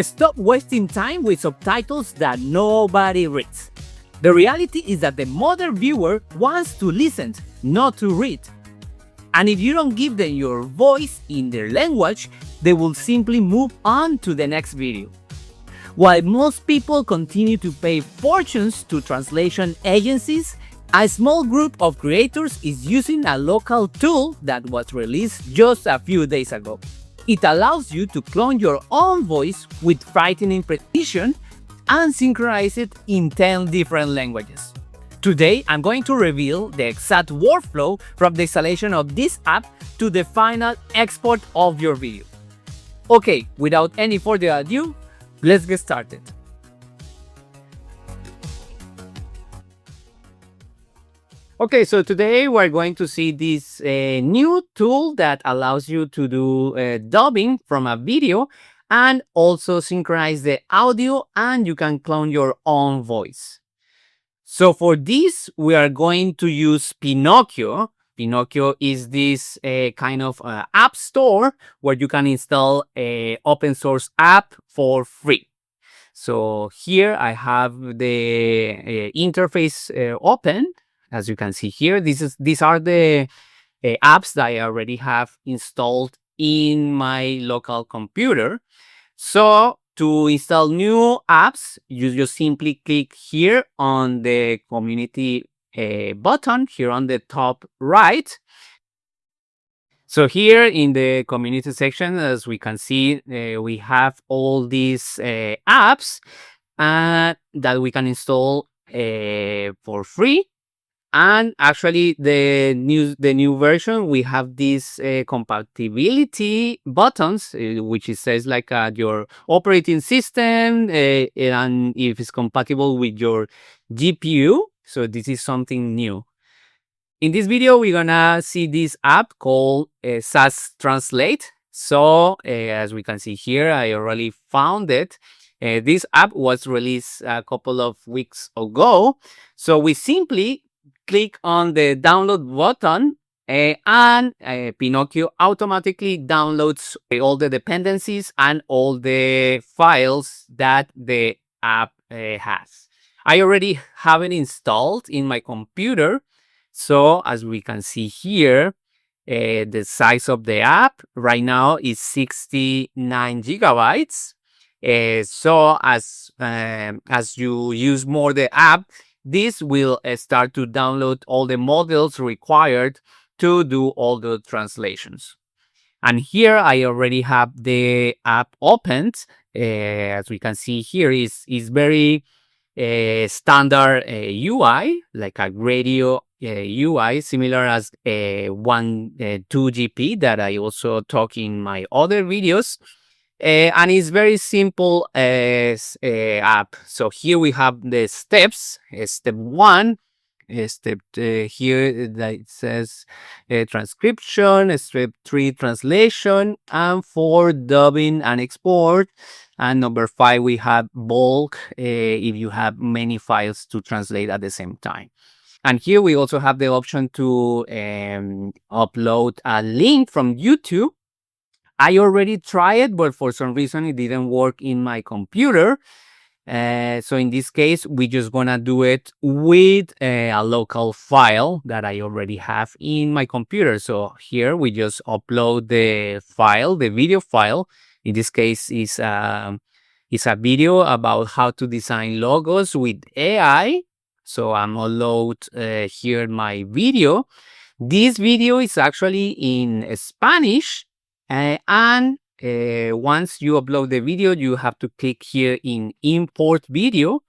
Stop wasting time with subtitles that nobody reads. The reality is that the modern viewer wants to listen, not to read. And if you don't give them your voice in their language, they will simply move on to the next video. While most people continue to pay fortunes to translation agencies, a small group of creators is using a local tool that was released just a few days ago. It allows you to clone your own voice with frightening precision and synchronize it in 10 different languages. Today, I'm going to reveal the exact workflow from the installation of this app to the final export of your video. Okay, without any further ado, let's get started. Okay, so today we're going to see this new tool that allows you to do dubbing from a video and also synchronize the audio, and you can clone your own voice. So for this, we are going to use Pinocchio. Pinocchio is this kind of app store where you can install an open source app for free. So here I have the interface open. As you can see here, these are the apps that I already have installed in my local computer. So to install new apps, you just simply click here on the community button here on the top right. So here in the community section, as we can see, we have all these apps that we can install for free. And actually, the new version, we have these compatibility buttons, which it says like your operating system and if it's compatible with your GPU. So this is something new. In this video, we're gonna see this app called ZastTranslate. So as we can see here, I already found it. This app was released a couple of weeks ago. So we simply click on the download button and Pinocchio automatically downloads all the dependencies and all the files that the app has. I already have it installed in my computer. So as we can see here, the size of the app right now is 69 gigabytes. So as you use more the app, this will start to download all the models required to do all the translations. And here I already have the app opened. As we can see here, is very standard UI, like a radio UI, similar as 2GP that I also talk in my other videos. And it's very simple as app. So here we have the steps. Step 1, step here that it says transcription, step 3 translation, and 4 dubbing and export, and number 5 we have bulk if you have many files to translate at the same time. And here we also have the option to upload a link from YouTube. I already tried it, but for some reason it didn't work in my computer. So in this case, we're just gonna do it with a local file that I already have in my computer. So here we just upload the file, the video file. In this case, is a video about how to design logos with AI. So I'm upload here my video. This video is actually in Spanish. And once you upload the video, you have to click here in import video.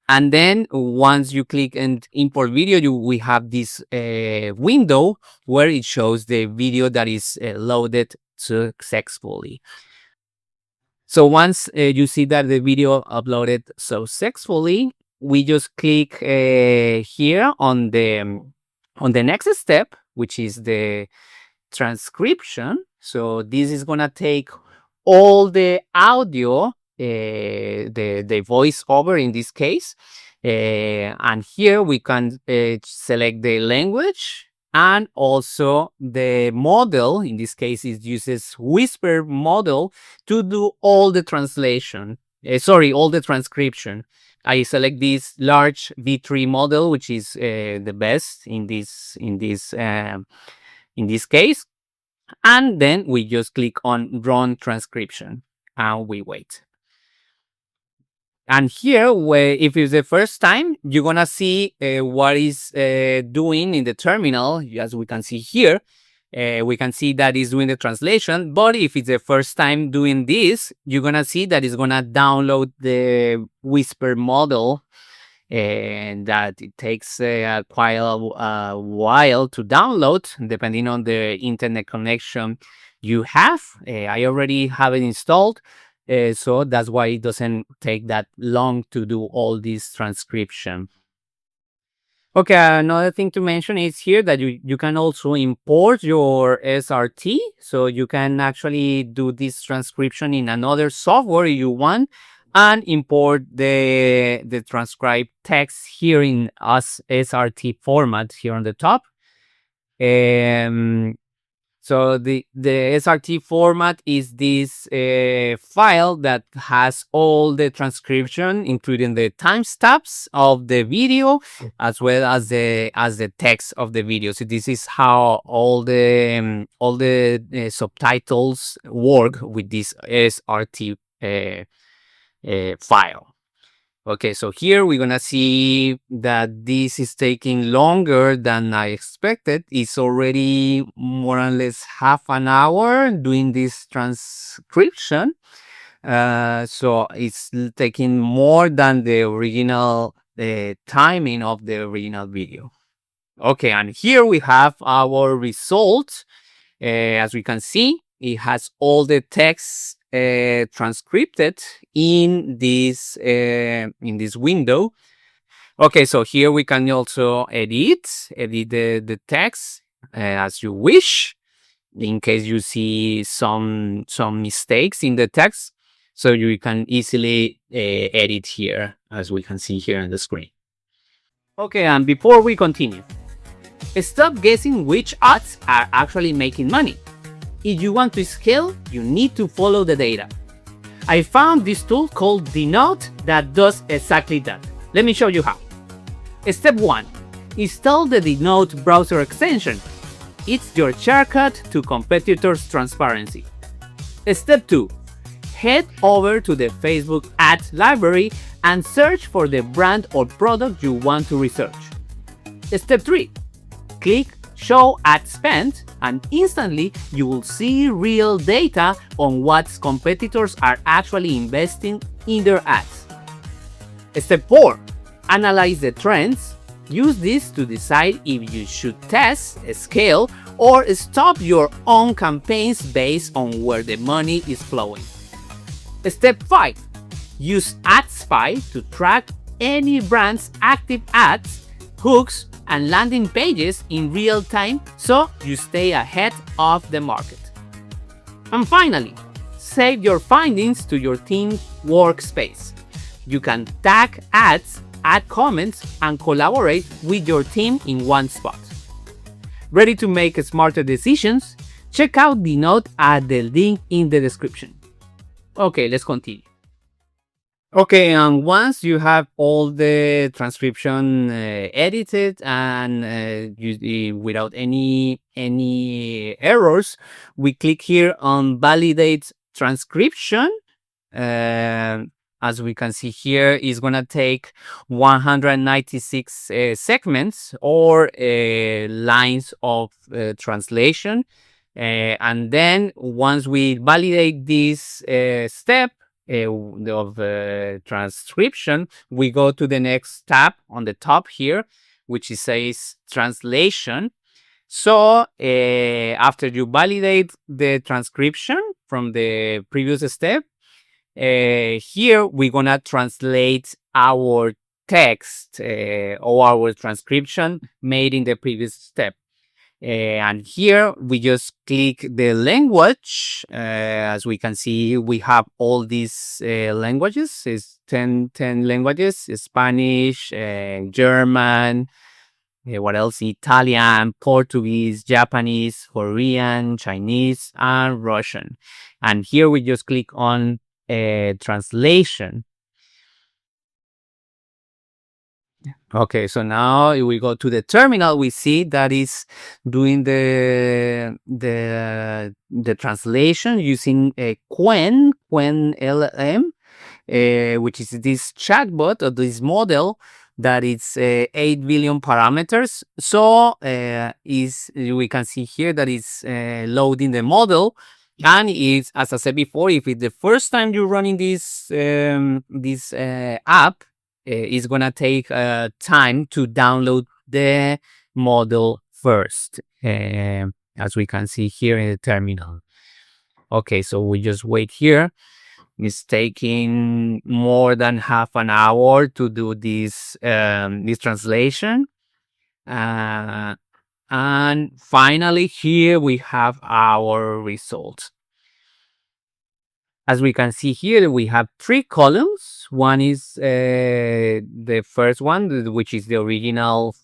And then once you click and import video, we have this window where it shows the video that is loaded successfully. So once you see that the video uploaded successfully, we just click here on the next step, which is the transcription. So this is gonna take all the audio, the voiceover in this case, and here we can select the language and also the model, in this case, it uses Whisper model to do all the translation. All the transcription. I select this large V3 model, which is the best in this case, and then we just click on Run Transcription, and we wait. And here, if it's the first time, you're gonna see what is doing in the terminal. As we can see here, we can see that it's doing the translation. But if it's the first time doing this, you're gonna see that it's gonna download the Whisper model, and that it takes quite a while to download, depending on the internet connection you have. I already have it installed. So that's why it doesn't take that long to do all this transcription. Okay, another thing to mention is here that you can also import your SRT. So you can actually do this transcription in another software if you want, and import the transcribed text here in SRT format here on the top. So the SRT format is this file that has all the transcription, including the timestamps of the video, as well as the text of the video. So this is how all the subtitles work with this SRT file. Okay, so here we're gonna see that this is taking longer than I expected. It's already more or less half an hour doing this transcription. So it's taking more than the original timing of the original video. Okay, and here we have our result. As we can see, it has all the text transcribed in this window. Okay, so here we can also edit the text as you wish, in case you see some mistakes in the text. So you can easily edit here, as we can see here on the screen. Okay, and before we continue, stop guessing which ads are actually making money. If you want to scale, you need to follow the data. I found this tool called Denote that does exactly that. Let me show you how. Step 1. Install the Denote browser extension. It's your shortcut to competitors' transparency. Step 2. Head over to the Facebook Ads library and search for the brand or product you want to research. Step 3. Click Show Ad Spend, and instantly you will see real data on what competitors are actually investing in their ads. Step 4. Analyze the trends. Use this to decide if you should test, scale, or stop your own campaigns based on where the money is flowing. Step 5. Use AdSpy to track any brand's active ads, hooks, and landing pages in real time so you stay ahead of the market. And finally, save your findings to your team workspace. You can tag ads, add comments, and collaborate with your team in one spot. Ready to make smarter decisions? Check out Denote at the link in the description. Okay, let's continue. Okay, and once you have all the transcription edited and without any errors, we click here on Validate Transcription. As we can see here, it's gonna take 196 segments or lines of translation. And then once we validate this step of transcription, we go to the next tab on the top here, which says translation. So after you validate the transcription from the previous step, here we're gonna translate our text or our transcription made in the previous step. And here we just click the language. As we can see, we have all these languages. It's 10 languages: Spanish, German, what else? Italian, Portuguese, Japanese, Korean, Chinese, and Russian. And here we just click on translation. Okay, so now if we go to the terminal, we see that is doing the translation using a Quen LLM, which is this chatbot or this model that it's 8 billion parameters. So we can see here that it's loading the model. And it's, as I said before, if it's the first time you're running this app, it's gonna take time to download the model first, as we can see here in the terminal. Okay, so we just wait here. It's taking more than half an hour to do this translation. And finally, here we have our results. As we can see here, we have 3 columns. One is the first one, which is the original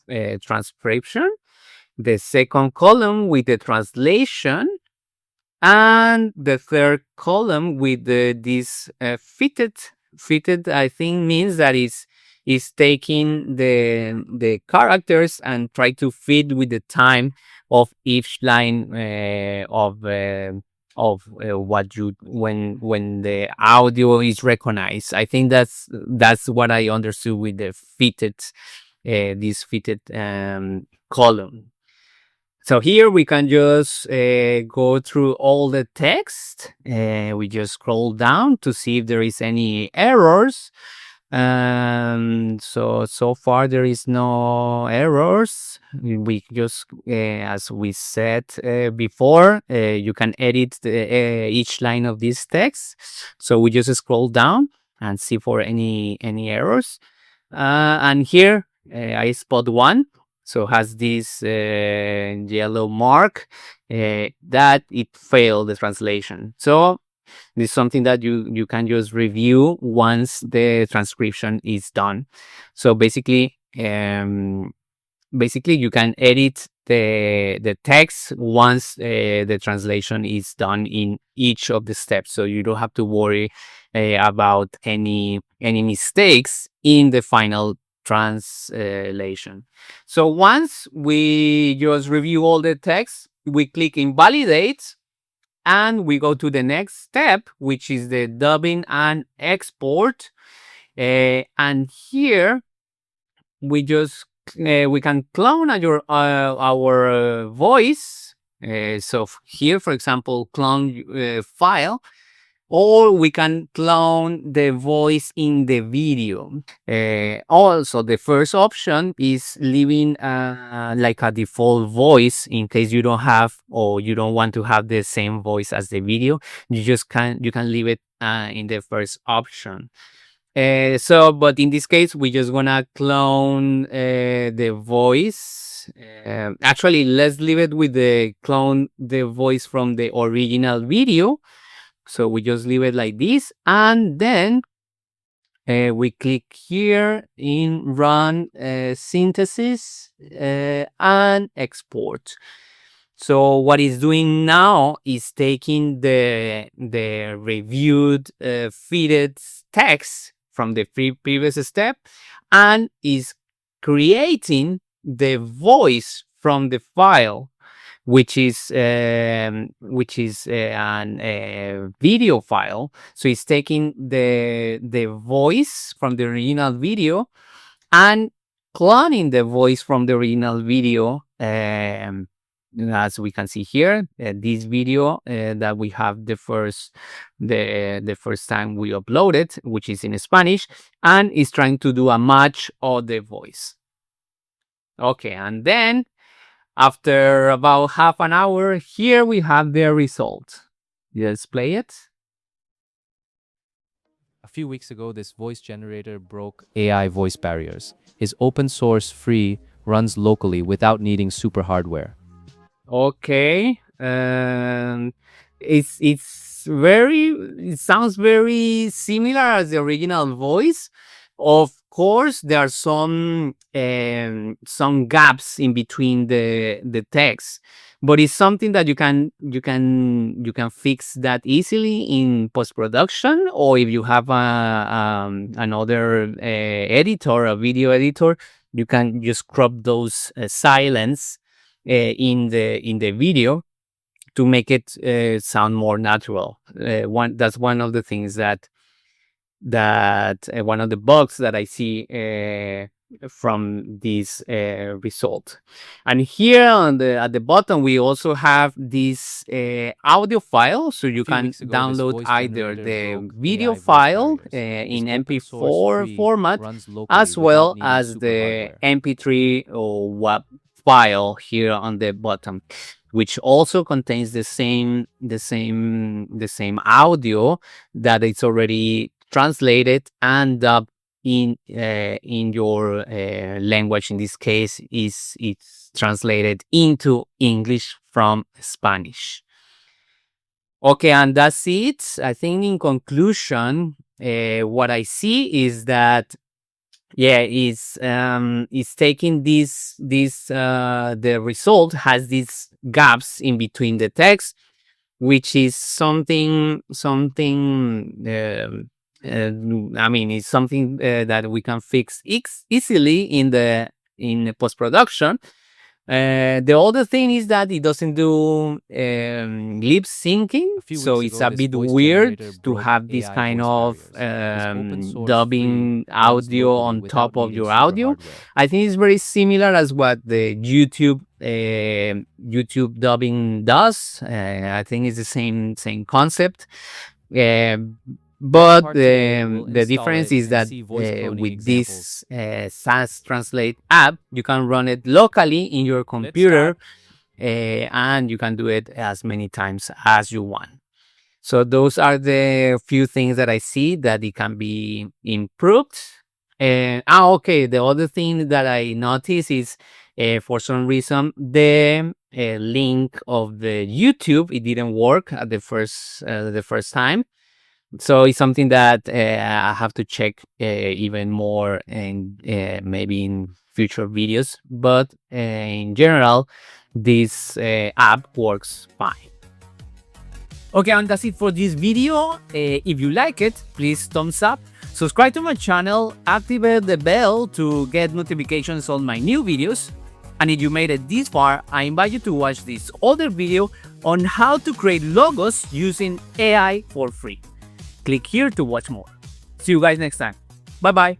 transcription. The second column with the translation. And the third column with this fitted. Fitted, I think, means that is taking the characters and try to fit with the time of each line of what you when the audio is recognized. I think that's what I understood with the fitted this fitted column. So here we can just go through all the text. We just scroll down to see if there is any errors. So far there is no errors. We just, as we said before, you can edit each line of this text. So we just scroll down and see for any errors. And here I spot one. So has this yellow mark that it failed the translation. So this is something that you can just review once the transcription is done. So basically you can edit the text once the translation is done in each of the steps. So you don't have to worry about any mistakes in the final translation. So once we just review all the text, we click invalidate and we go to the next step, which is the dubbing and export. And here we just we can clone our voice. So here, for example, clone file. Or we can clone the voice in the video. Also, the first option is leaving like a default voice in case you don't have or you don't want to have the same voice as the video. You can leave it in the first option. But in this case, we just gonna clone the voice. Actually, let's leave it with the clone the voice from the original video. So we just leave it like this, and then we click here in run synthesis and export. So what it's doing now is taking the reviewed fitted text from the previous step and is creating the voice from the file, which is a video file. So it's taking the voice from the original video and cloning the voice from the original video. As we can see here, this video that we have the first time we uploaded, which is in Spanish, and is trying to do a match of the voice. Okay, and then after about half an hour, here we have the result. Let's play it. A few weeks ago, this voice generator broke AI voice barriers. Is open source, free, runs locally without needing super hardware. Okay. It sounds very similar as the original voice. Of course, there are some gaps in between the text, but it's something that you can fix that easily in post production, or if you have another editor, a video editor, you can just crop those silence in the video to make it sound more natural. That's one of the things that one of the bugs that I see from this result. And here at the bottom, we also have this audio file, so you can download either the video file in MP4 format, as well as the MP3 or WAV file here on the bottom, which also contains the same audio that it's already translated and dubbed in your language. In this case, it's translated into English from Spanish. Okay, and that's it. I think in conclusion, what I see is that is taking the result has these gaps in between the text, which is something I mean, it's something that we can fix easily in post-production. The other thing is that it doesn't do lip syncing, so it's a bit weird to have this kind of dubbing audio on top of your audio. I think it's very similar as what the YouTube dubbing does. I think it's the same concept. But the difference is that with this ZastTranslate app, you can run it locally in your computer, and you can do it as many times as you want. So those are the few things that I see that it can be improved. Okay, the other thing that I noticed is for some reason the link of the YouTube, it didn't work at the first time. So it's something that I have to check even more, and maybe in future videos. But in general, this app works fine. Okay, and that's it for this video. If you like it, please thumbs up. Subscribe to my channel, activate the bell to get notifications on my new videos. And if you made it this far, I invite you to watch this other video on how to create logos using AI for free. Click here to watch more. See you guys next time. Bye bye.